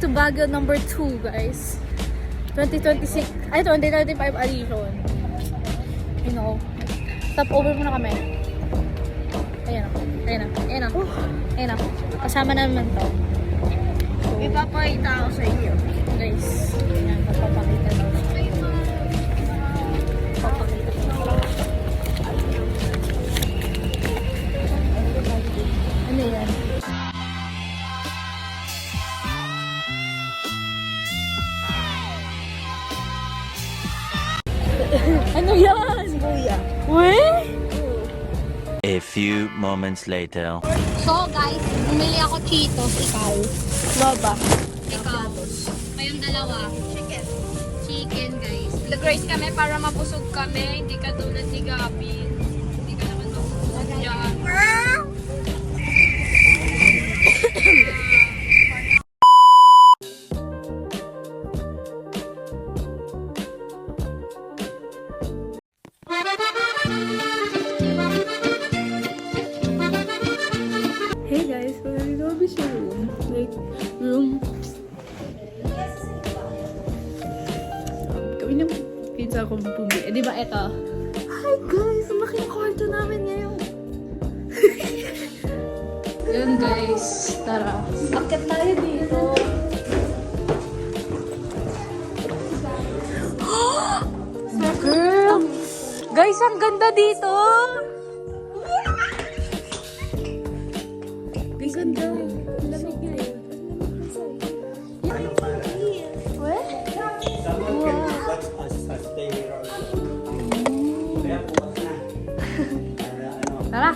to Baguio number 2, guys. 2025 edition. You know. Stop over muna kami. Ayan o. Kasama naman to. So, Ipapakita ako sa inyo. guys. Ayan, papapakita daw siya. Papakita daw. Ano yan? Ano yan? Kuya. Weh? A few moments later. So guys, bumili ako Cheetos. Ikaw? Baba. Ikaw? Kayong dalawa? Chicken. Chicken, guys. Nag-rice kami para mabusog kami. Hindi ka tulad ni Gabi. Hindi ka naman mabusog dyan. Hey guys, we're gonna go sa room. Like, room. Kami na pizza akong pumili. Di ba ito? Hi guys! Ang laki ng kwarto namin ngayon. Yun guys, tara. Akit tayo dito. Girl! Guys, ang ganda dito! Ang ganda. Lamig na yun. Tara!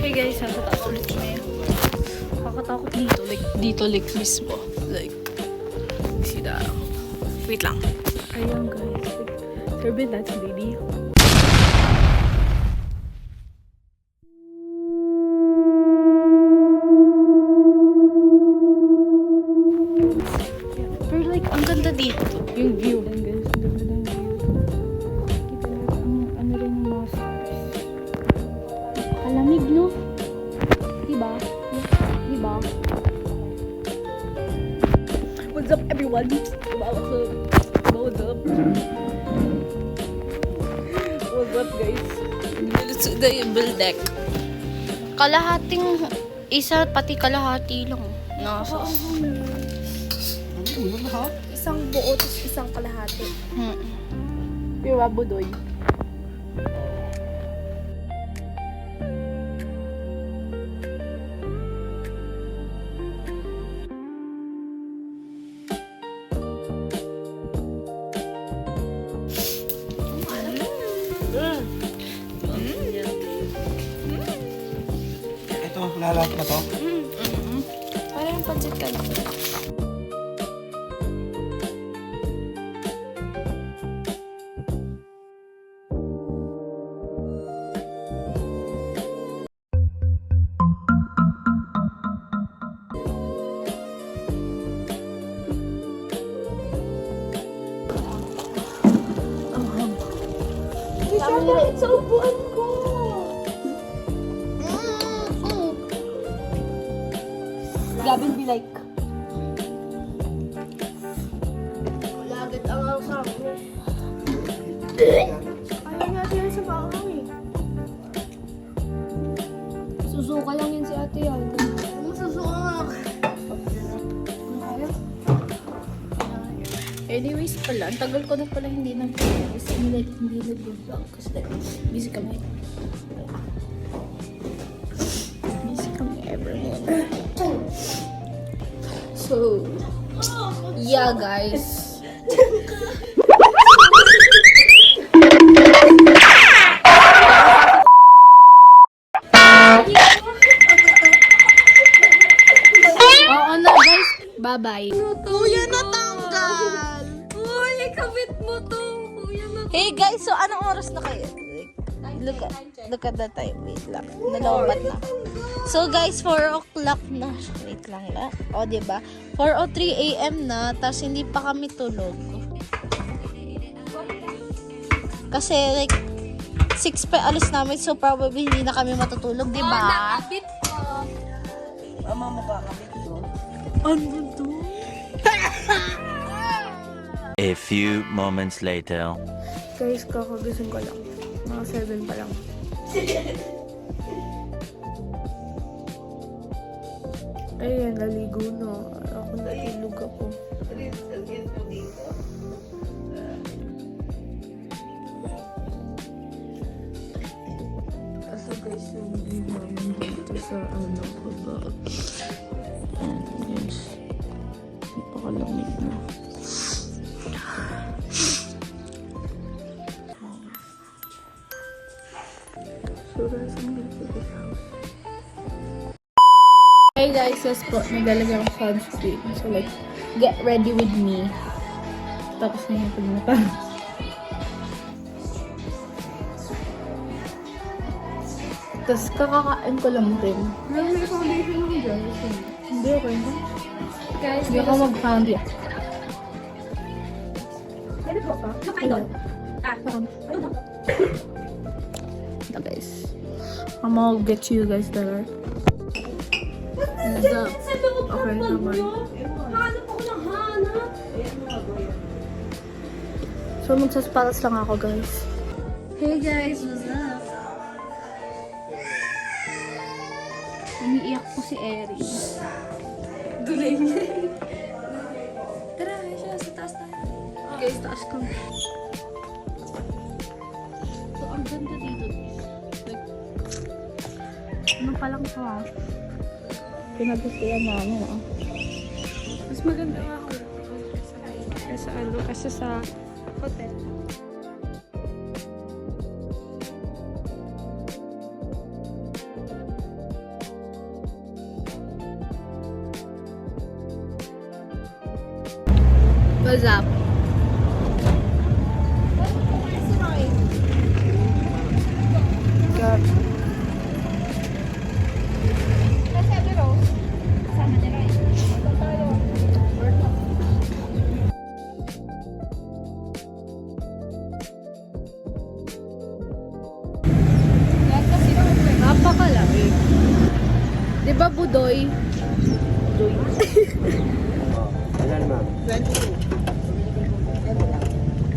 Hey guys, nasa taas ulit kami. Kakatakot dito. Like mismo. Like, see that? Wait lang. Ayan guys. Turbulence, baby. Pero like, ang ganda dito. Yung view. Ang ganda ng view. Kita natin ang ano rin yung mga stars. Kalamig, no? Diba? Diba? What's up, everyone? Diba? What's up? What's up, guys? Dito na yung build deck. Kalahating isa, pati kalahati lang. Nasa. Isang buo, tapos isang kalahati. Diba, Budoy? Ito, lalap na to. Parang pancit ka lang. Bakit sa upuan ko? Gabin be like. Lagit ang sa akin. Ayaw nga sila sa bahay. Susuka lang yun si ate yan. Masusuka nga. Anyways pala, ang tagal ko na pala hindi nag-vlog. Kasi hindi nag-vlog. Kasi like, busy kami. Busy kami everyone. So, yeah guys. Oo na guys. Bye-bye. Kuya, natanggal! Uy, kabit mo to! Kuya, natanggal! Hey guys, so anong oras na kayo? Look at the time. Wait lang. Nalawbat na. So guys, 4 o'clock na. Wait lang na. O, diba? 4:03 a.m. na. Tapos hindi pa kami tulog. Kasi like, 6 pa alis namin. So probably hindi na kami matutulog, diba? Nakabit ko. Mama mo kakabit ko. Ano to? A few moments later. Guys, kakagising ko lang. Mga 7 pa lang. Ayan, naligo na. Ako natulog ako. Asa guys yung view namin dito sa ano baba. And guys, napakalamig na. So guys, I'm gonna take a shower. Hey guys, yes po, naglalagay akong sunscreen. So like, get ready with me. Tapos na yung pagmata. Tapos kakakain ko lang din. May foundation ako dyan. Hindi, okay na. Guys, Hindi ako mag-foundation. Ano po ba? Hello. Ano ba? Ito guys. I'm gonna get you guys there. Okay naman. Hanap ako ng hanap. So magsaspatas lang ako guys. Hey guys, what's up? Umiiyak po si Eri. Guling. Tara, siya sa taas tayo. Guys, taas ko. So, ang ganda dito. Like, Ano pa lang to ah. Pinagustuhan namin ah. mas maganda nga ako. Kesa ano, kasi sa hotel. What's up? God. Napakalaki. Di ba Budoy? Budoy.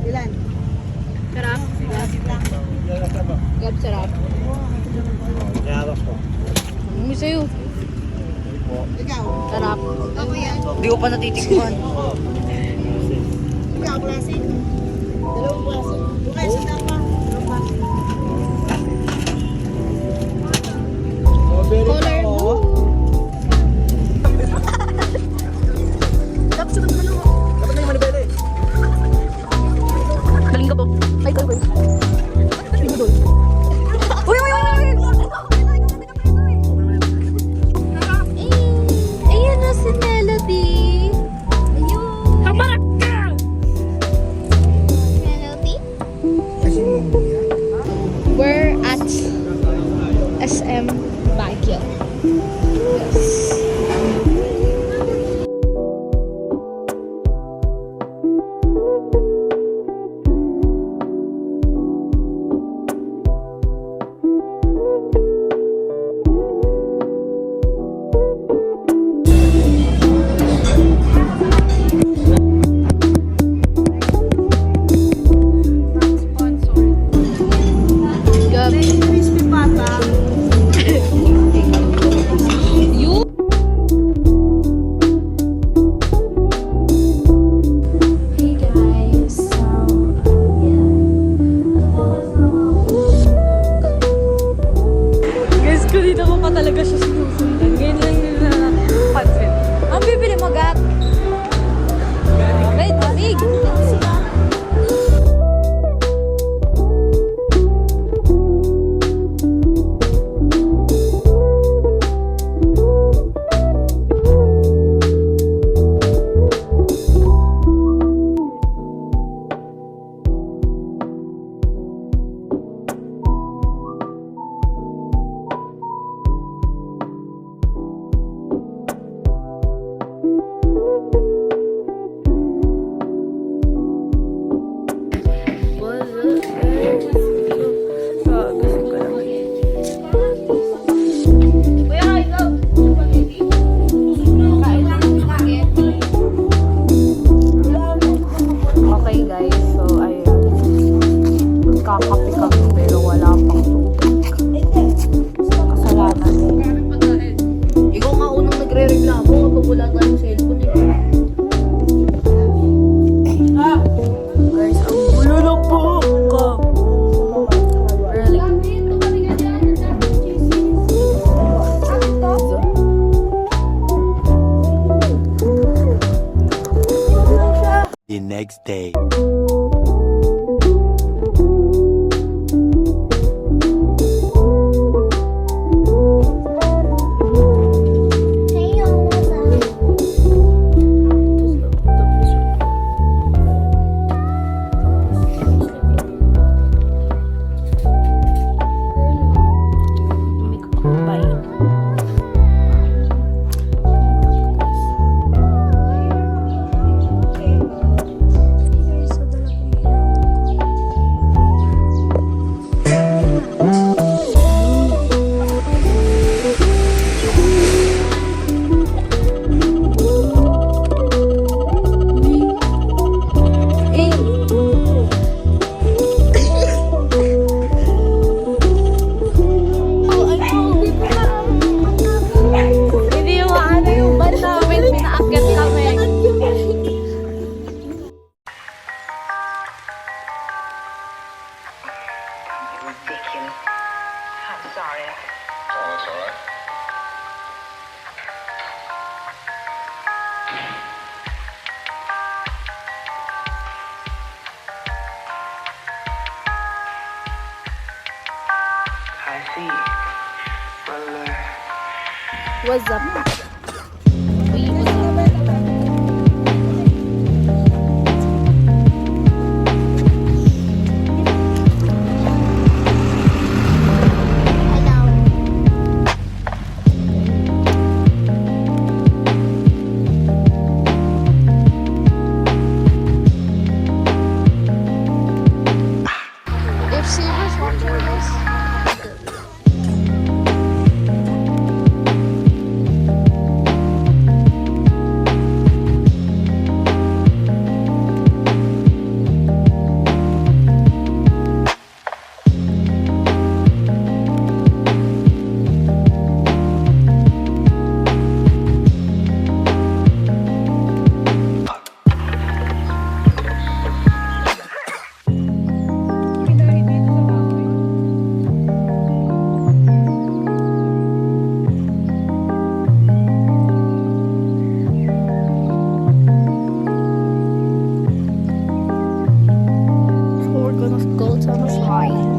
Ilan? Sarap. Gab sarap. Ano sa'yo? Ikaw? Sarap. Ako yan. Hindi ko pa natitikman. Ikaw, klase. Dalawang klase. Okay, sa tama. Dalawang klase. Color blue. Tapos sa naman ako. Dapat na yung manibele. Galing ka po. Ay, ko. Uy, uy, uy, uy! Ayun na si Melody. Ayun. Kabarak ka! Melody? We're at SM Baguio. The next day. Hindi yung ano yung ban namin, pinaakyat kami. Ridiculous. I'm sorry. Oh, that's all right. I see. Well, What's up? If she was watching this, we're gonna go to the slide.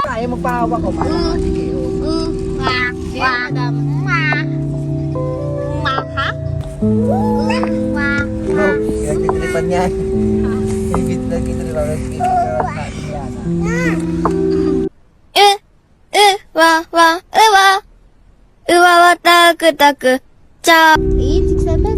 Ayaw magpahawak ko. Sige, oh. Oh, kinagtitripan yan. Kinagtitripan yan. Eight, 6, 7.